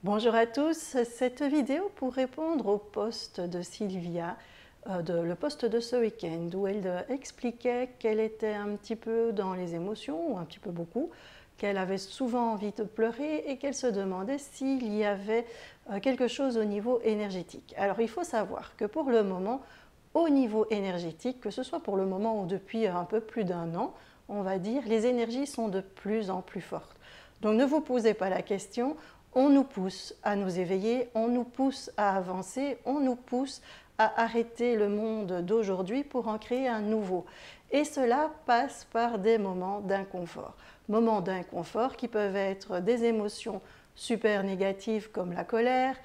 Bonjour à tous, cette vidéo pour répondre au post de Sylvia, le post de ce week-end où elle expliquait qu'elle était un petit peu dans les émotions, ou un petit peu beaucoup, qu'elle avait souvent envie de pleurer et qu'elle se demandait s'il y avait quelque chose au niveau énergétique. Alors il faut savoir que pour le moment, au niveau énergétique, que ce soit pour le moment ou depuis un peu plus d'un an, on va dire, les énergies sont de plus en plus fortes. Donc ne vous posez pas la question, on nous pousse à nous éveiller, on nous pousse à avancer, on nous pousse à arrêter le monde d'aujourd'hui pour en créer un nouveau. Et cela passe par des moments d'inconfort. Moments d'inconfort qui peuvent être des émotions super négatives comme la colère,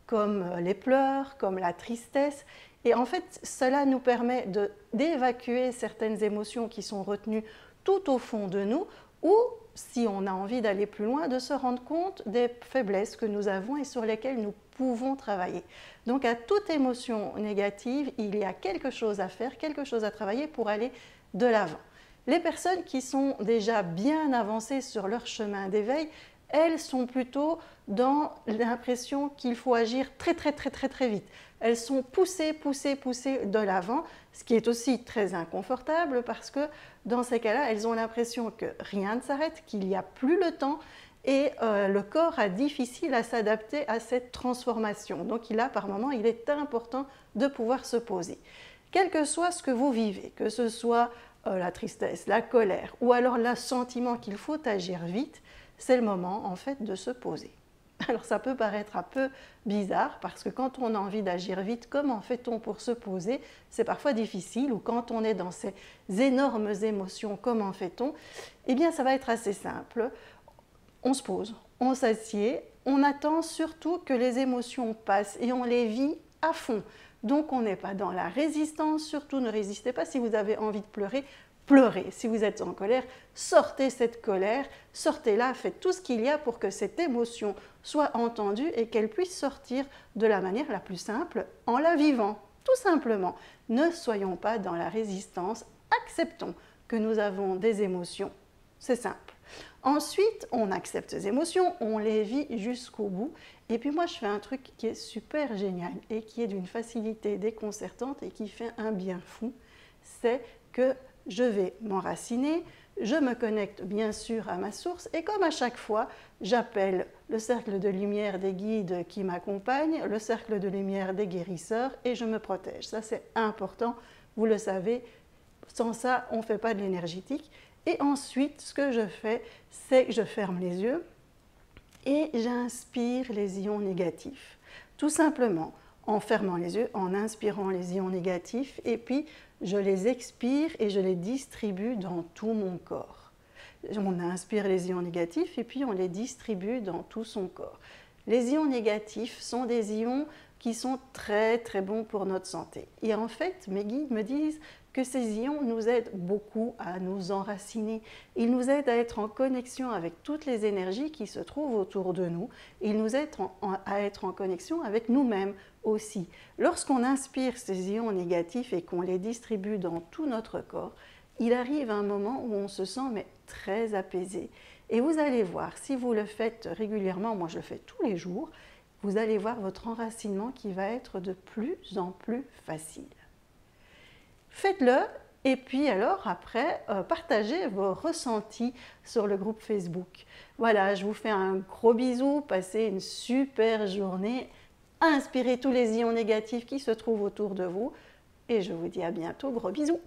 comme les pleurs, comme la tristesse. Et en fait, cela nous permet d'évacuer certaines émotions qui sont retenues tout au fond de nous, ou si on a envie d'aller plus loin, de se rendre compte des faiblesses que nous avons et sur lesquelles nous pouvons travailler. Donc à toute émotion négative, il y a quelque chose à faire, quelque chose à travailler pour aller de l'avant. Les personnes qui sont déjà bien avancées sur leur chemin d'éveil, elles sont plutôt dans l'impression qu'il faut agir très vite. Elles sont poussées de l'avant, ce qui est aussi très inconfortable parce que dans ces cas-là, elles ont l'impression que rien ne s'arrête, qu'il n'y a plus le temps et le corps a difficile à s'adapter à cette transformation. Donc par moment, il est important de pouvoir se poser. Quel que soit ce que vous vivez, que ce soit la tristesse, la colère ou alors le sentiment qu'il faut agir vite, c'est le moment en fait de se poser. Alors ça peut paraître un peu bizarre parce que quand on a envie d'agir vite, comment fait-on pour se poser? C'est parfois difficile, ou quand on est dans ces énormes émotions, comment fait-on? Eh bien ça va être assez simple, on se pose, on s'assied, on attend surtout que les émotions passent et on les vit à fond. Donc on n'est pas dans la résistance, surtout ne résistez pas. Si vous avez envie de pleurer, pleurez. Si vous êtes en colère, sortez cette colère, sortez-la, faites tout ce qu'il y a pour que cette émotion soit entendue et qu'elle puisse sortir de la manière la plus simple, en la vivant, tout simplement. Ne soyons pas dans la résistance, acceptons que nous avons des émotions, c'est simple. Ensuite, on accepte ces émotions, on les vit jusqu'au bout. Et puis moi, je fais un truc qui est super génial et qui est d'une facilité déconcertante et qui fait un bien fou, c'est que je vais m'enraciner, je me connecte bien sûr à ma source et comme à chaque fois, j'appelle le cercle de lumière des guides qui m'accompagnent, le cercle de lumière des guérisseurs et je me protège. Ça, c'est important, vous le savez, sans ça, on ne fait pas de l'énergétique. Et ensuite, ce que je fais, c'est que je ferme les yeux et j'inspire les ions négatifs. Tout simplement, en fermant les yeux, en inspirant les ions négatifs, et puis je les expire et je les distribue dans tout mon corps. On inspire les ions négatifs et puis on les distribue dans tout son corps. Les ions négatifs sont des ions qui sont très bons pour notre santé. Et en fait, mes guides me disent que ces ions nous aident beaucoup à nous enraciner. Ils nous aident à être en connexion avec toutes les énergies qui se trouvent autour de nous. Ils nous aident à être en connexion avec nous-mêmes aussi. Lorsqu'on inspire ces ions négatifs et qu'on les distribue dans tout notre corps, il arrive un moment où on se sent très apaisé. Et vous allez voir, si vous le faites régulièrement, moi je le fais tous les jours, vous allez voir votre enracinement qui va être de plus en plus facile. Faites-le et puis alors après, partagez vos ressentis sur le groupe Facebook. Voilà, je vous fais un gros bisou, passez une super journée, inspirez tous les ions négatifs qui se trouvent autour de vous et je vous dis à bientôt, gros bisous.